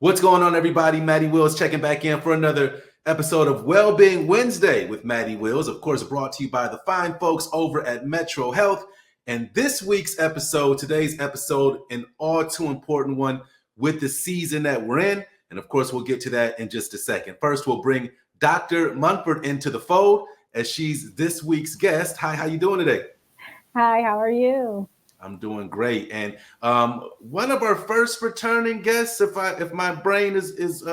What's going on, everybody? Matty Willz checking back in for another episode of Wellbeing Wednesday with Matty Willz, of course, brought to you by the fine folks over at MetroHealth. And this week's episode, today's episode, an all too important one with the season that we're in. And of course, we'll get to that in just a second. First, we'll bring Dr. Monford into the fold as she's this week's guest. Hi, how you doing today? Hi, how are you? I'm doing great, and one of our first returning guests, if my brain is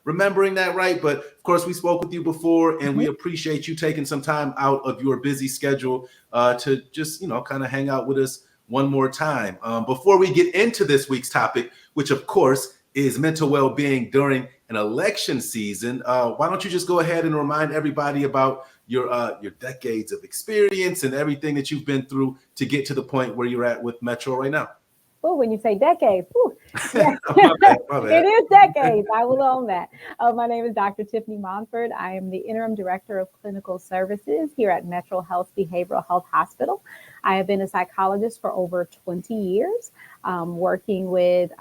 remembering that right. But of course, we spoke with you before, and we appreciate you taking some time out of your busy schedule to just kind of hang out with us one more time. Before we get into this week's topic, which of course is mental well-being during an election season, why don't you just go ahead and remind everybody about your decades of experience and everything that you've been through to get to the point where you're at with Metro right now. Oh, when you say decades, yeah. My bad. It is decades. I will own that. My name is Dr. Tyffani Monford. I am the Interim Director of Clinical Services here at MetroHealth Behavioral Health Hospital. I have been a psychologist for over 20 years, working with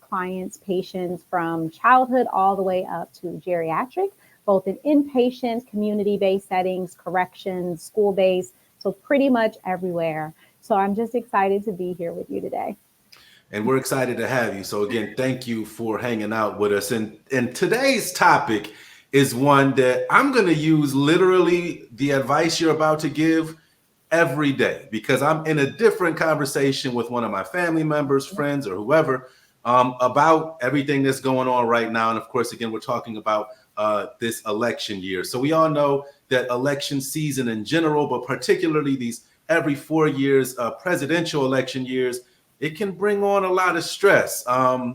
clients, patients from childhood all the way up to geriatric, both in inpatient, community-based settings, corrections, school-based, so pretty much everywhere. So I'm just excited to be here with you today. And we're excited to have you. So again, thank you for hanging out with us. And today's topic is one that I'm going to use literally the advice you're about to give every day, because I'm in a different conversation with one of my family members, friends, or whoever about everything that's going on right now. And of course, again, we're talking about this election year. So we all know that election season in general, but particularly these every 4 years, presidential election years, it can bring on a lot of stress.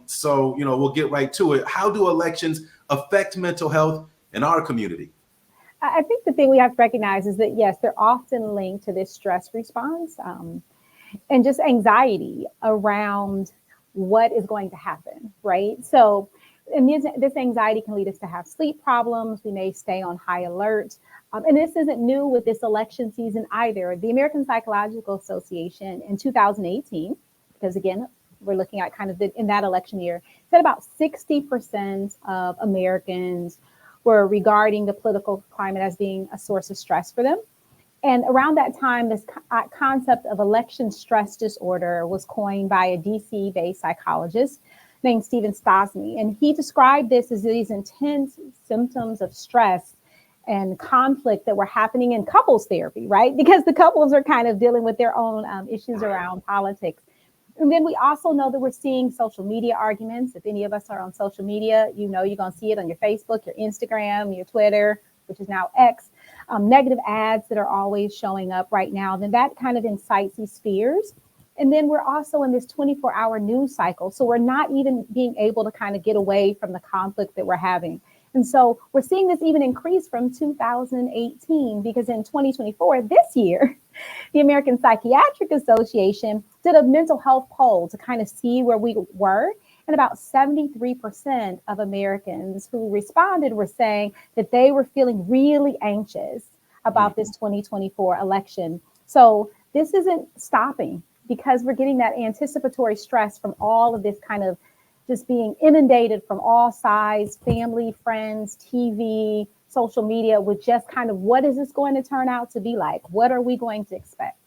So, we'll get right to it. How do elections affect mental health in our community? I think the thing we have to recognize is that, yes, they're often linked to this stress response and just anxiety around what is going to happen, right? So, and this anxiety can lead us to have sleep problems. We may stay on high alert. And this isn't new with this election season either. The American Psychological Association in 2018, because again, we're looking at kind of in that election year, said about 60% of Americans were regarding the political climate as being a source of stress for them. And around that time, this concept of election stress disorder was coined by a DC-based psychologist named Stephen Stosny. And he described this as these intense symptoms of stress and conflict that were happening in couples therapy, right? Because the couples are kind of dealing with their own issues around politics. And then we also know that we're seeing social media arguments. If any of us are on social media, you're going to see it on your Facebook, your Instagram, your Twitter, which is now X, negative ads that are always showing up right now. Then that kind of incites these fears. And then we're also in this 24-hour news cycle. So we're not even being able to kind of get away from the conflict that we're having. And so we're seeing this even increase from 2018, because in 2024, this year, the American Psychiatric Association did a mental health poll to kind of see where we were. And about 73% of Americans who responded were saying that they were feeling really anxious about this 2024 election. So this isn't stopping, because we're getting that anticipatory stress from all of this kind of just being inundated from all sides, family, friends, TV, social media, with just kind of what is this going to turn out to be like? What are we going to expect?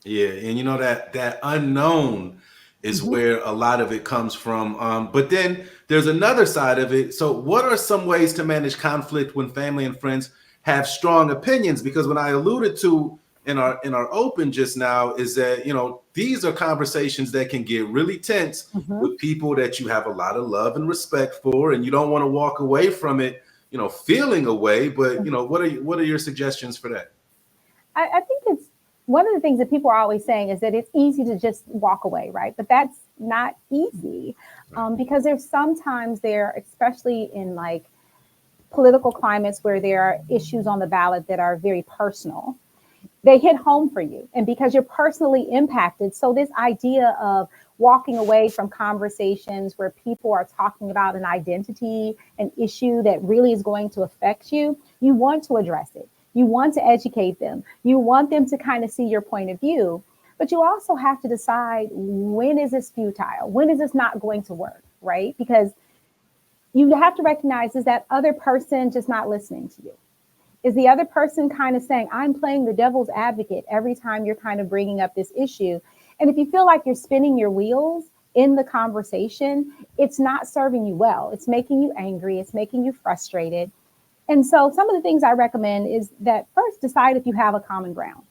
Yeah, and that unknown is where a lot of it comes from. But then there's another side of it. So what are some ways to manage conflict when family and friends have strong opinions? Because when I alluded to in our open just now is that, these are conversations that can get really tense with people that you have a lot of love and respect for, and you don't want to walk away from it, feeling away. But, what are your suggestions for that? I think it's one of the things that people are always saying is that it's easy to just walk away, right? But that's not easy because there's sometimes especially in like political climates where there are issues on the ballot that are very personal, they hit home for you. And because you're personally impacted. So this idea of walking away from conversations where people are talking about an identity, an issue that really is going to affect you, you want to address it. You want to educate them. You want them to kind of see your point of view. But you also have to decide, when is this futile? When is this not going to work, right? Because you have to recognize, is that other person just not listening to you? Is the other person kind of saying, I'm playing the devil's advocate every time you're kind of bringing up this issue? And if you feel like you're spinning your wheels in the conversation, it's not serving you well. It's making you angry. It's making you frustrated. And so some of the things I recommend is that first decide if you have a common ground.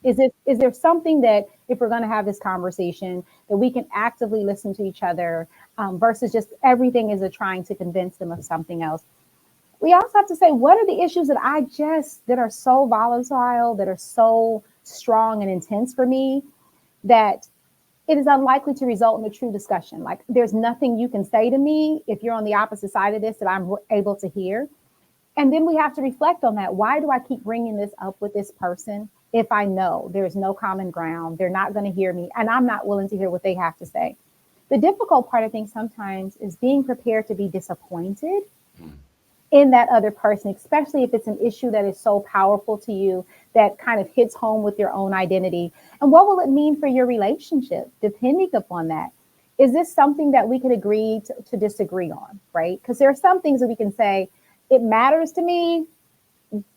Is there something that, if we're going to have this conversation, that we can actively listen to each other versus just everything is a trying to convince them of something else? We also have to say, what are the issues that are so volatile, that are so strong and intense for me, that it is unlikely to result in a true discussion? Like, there's nothing you can say to me if you're on the opposite side of this that I'm able to hear. And then we have to reflect on that. Why do I keep bringing this up with this person if I know there's no common ground? They're not going to hear me, and I'm not willing to hear what they have to say. The difficult part, I think, sometimes is being prepared to be disappointed in that other person, especially if it's an issue that is so powerful to you, that kind of hits home with your own identity. And what will it mean for your relationship, depending upon that? Is this something that we could agree to disagree on, right? Because there are some things that we can say, it matters to me,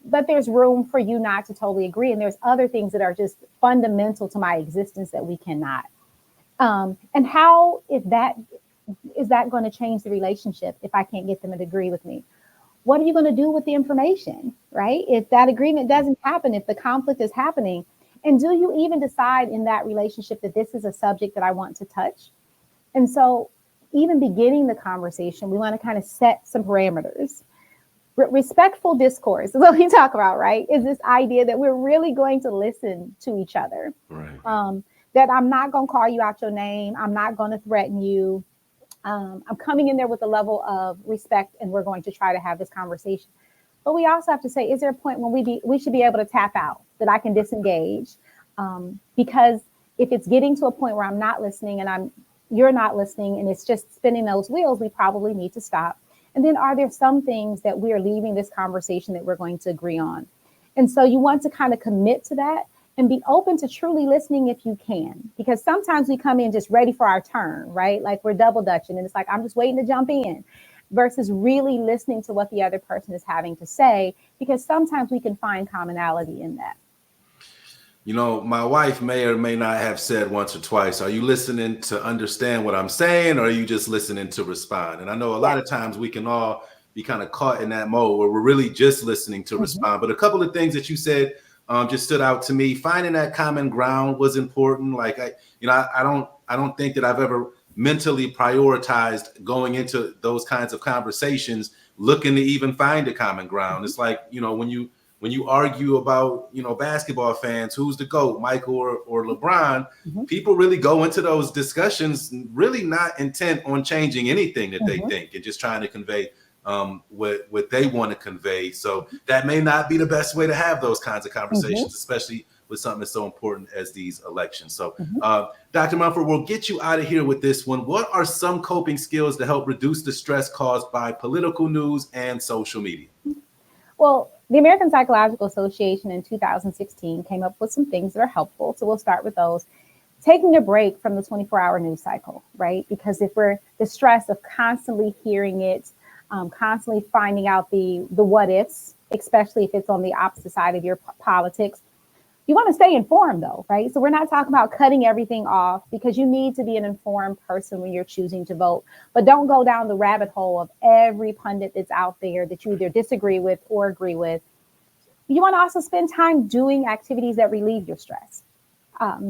but there's room for you not to totally agree. And there's other things that are just fundamental to my existence that we cannot. And how is that going to change the relationship if I can't get them to agree with me? What are you going to do with the information, right? If that agreement doesn't happen, if the conflict is happening, and do you even decide in that relationship that this is a subject that I want to touch? And so even beginning the conversation, we want to kind of set some parameters. Respectful discourse is what we talk about, right? Is this idea that we're really going to listen to each other. Right. That I'm not going to call you out your name. I'm not going to threaten you. I'm coming in there with a level of respect, and we're going to try to have this conversation. But we also have to say, is there a point when we should be able to tap out, that I can disengage? Because if it's getting to a point where I'm not listening and you're not listening, and it's just spinning those wheels, we probably need to stop. And then, are there some things that we are leaving this conversation that we're going to agree on? And so you want to kind of commit to that and be open to truly listening if you can, because sometimes we come in just ready for our turn, right? Like we're double dutching, and it's like, I'm just waiting to jump in, versus really listening to what the other person is having to say, because sometimes we can find commonality in that. You know, my wife may or may not have said once or twice, are you listening to understand what I'm saying, or are you just listening to respond? And I know a lot of times we can all be kind of caught in that mode where we're really just listening to respond. But a couple of things that you said just stood out to me. Finding that common ground was important. Like, I don't think that I've ever mentally prioritized going into those kinds of conversations looking to even find a common ground. It's like, when you argue about, basketball fans, who's the GOAT, Michael or LeBron, people really go into those discussions really not intent on changing anything that they think, and just trying to convey what they want to convey. So that may not be the best way to have those kinds of conversations, especially with something that's so important as these elections. So Dr. Monford, we'll get you out of here with this one. What are some coping skills to help reduce the stress caused by political news and social media? Well, the American Psychological Association in 2016 came up with some things that are helpful. So we'll start with those. Taking a break from the 24-hour news cycle, right? Because if we're the stress of constantly hearing it, constantly finding out the what ifs, especially if it's on the opposite side of your politics, you want to stay informed though, right? So we're not talking about cutting everything off, because you need to be an informed person when you're choosing to vote. But don't go down the rabbit hole of every pundit that's out there that you either disagree with or agree with. You want to also spend time doing activities that relieve your stress.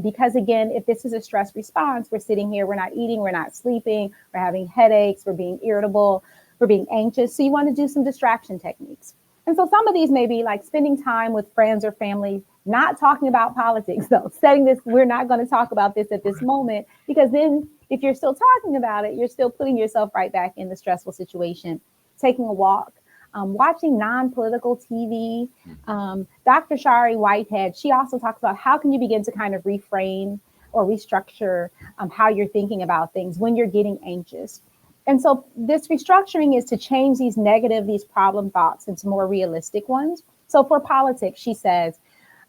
Because again, if this is a stress response, we're sitting here, we're not eating, we're not sleeping, we're having headaches, we're being irritable, we're being anxious. So you want to do some distraction techniques. And so some of these may be like spending time with friends or family, not talking about politics though, setting this, we're not going to talk about this at this moment, because then if you're still talking about it, you're still putting yourself right back in the stressful situation. Taking a walk, watching non-political TV. Dr. Shari Whitehead, she also talks about how can you begin to kind of reframe or restructure how you're thinking about things when you're getting anxious. And so this restructuring is to change these problem thoughts into more realistic ones. So for politics, she says,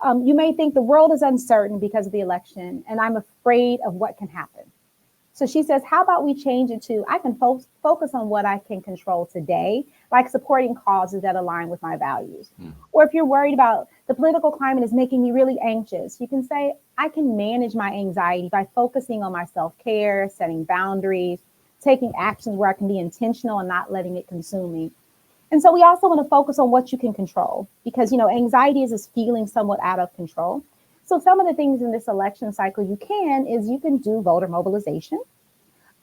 you may think the world is uncertain because of the election, and I'm afraid of what can happen. So she says, how about we change it to, I can focus on what I can control today, like supporting causes that align with my values. Or if you're worried about the political climate is making me really anxious, you can say, I can manage my anxiety by focusing on my self-care, setting boundaries, taking actions where I can be intentional and not letting it consume me. And so we also want to focus on what you can control, because, anxiety is this feeling somewhat out of control. So some of the things in this election cycle you can do voter mobilization.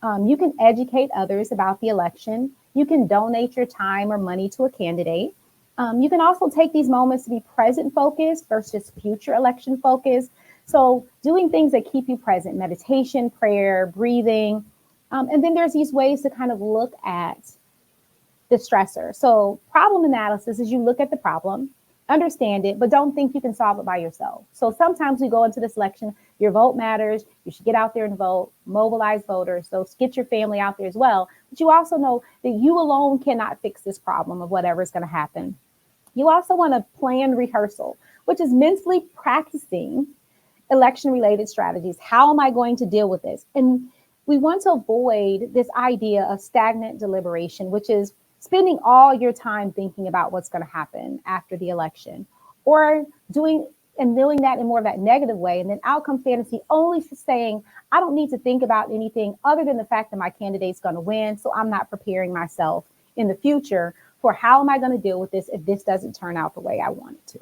You can educate others about the election. You can donate your time or money to a candidate. You can also take these moments to be present focused versus future election focused. So doing things that keep you present, meditation, prayer, breathing. And then there's these ways to kind of look at the stressor. So problem analysis is you look at the problem, understand it, but don't think you can solve it by yourself. So sometimes we go into this election, your vote matters. You should get out there and vote, mobilize voters. So get your family out there as well. But you also know that you alone cannot fix this problem of whatever is going to happen. You also want to plan rehearsal, which is mentally practicing election-related strategies. How am I going to deal with this? And we want to avoid this idea of stagnant deliberation, which is spending all your time thinking about what's going to happen after the election, or doing and doing that in more of that negative way. And then outcome fantasy, only saying, I don't need to think about anything other than the fact that my candidate's going to win. So I'm not preparing myself in the future for how am I going to deal with this if this doesn't turn out the way I want it to.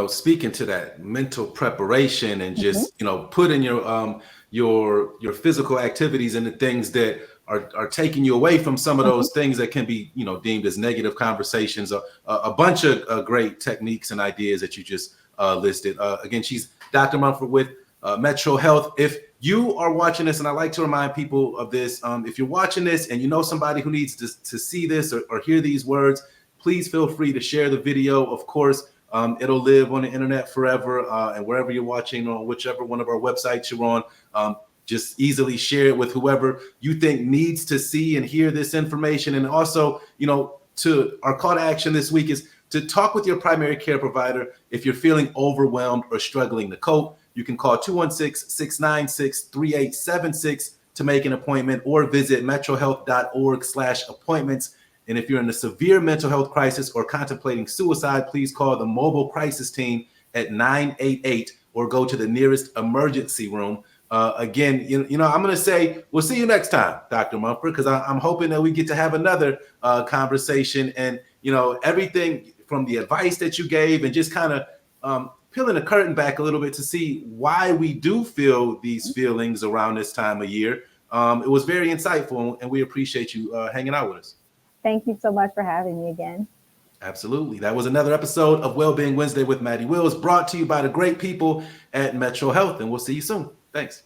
Speaking to that mental preparation and just, putting your physical activities and the things that are taking you away from some of those things that can be, deemed as negative conversations, a bunch of great techniques and ideas that you just listed. Again, she's Dr. Monford with MetroHealth. If you are watching this, and I like to remind people of this, if you're watching this and you know somebody who needs to see this or hear these words, please feel free to share the video. Of course, it'll live on the internet forever, and wherever you're watching or whichever one of our websites you're on, just easily share it with whoever you think needs to see and hear this information. And also, to our call to action this week is to talk with your primary care provider. If you're feeling overwhelmed or struggling to cope, you can call 216-696-3876 to make an appointment, or visit metrohealth.org/appointments. And if you're in a severe mental health crisis or contemplating suicide, please call the mobile crisis team at 988 or go to the nearest emergency room. Again, I'm going to say we'll see you next time, Dr. Monford, because I'm hoping that we get to have another conversation, and, everything from the advice that you gave and just kind of peeling the curtain back a little bit to see why we do feel these feelings around this time of year. It was very insightful, and we appreciate you hanging out with us. Thank you so much for having me again. Absolutely. That was another episode of Wellbeing Wednesday with Matty Willz, brought to you by the great people at MetroHealth, and we'll see you soon. Thanks.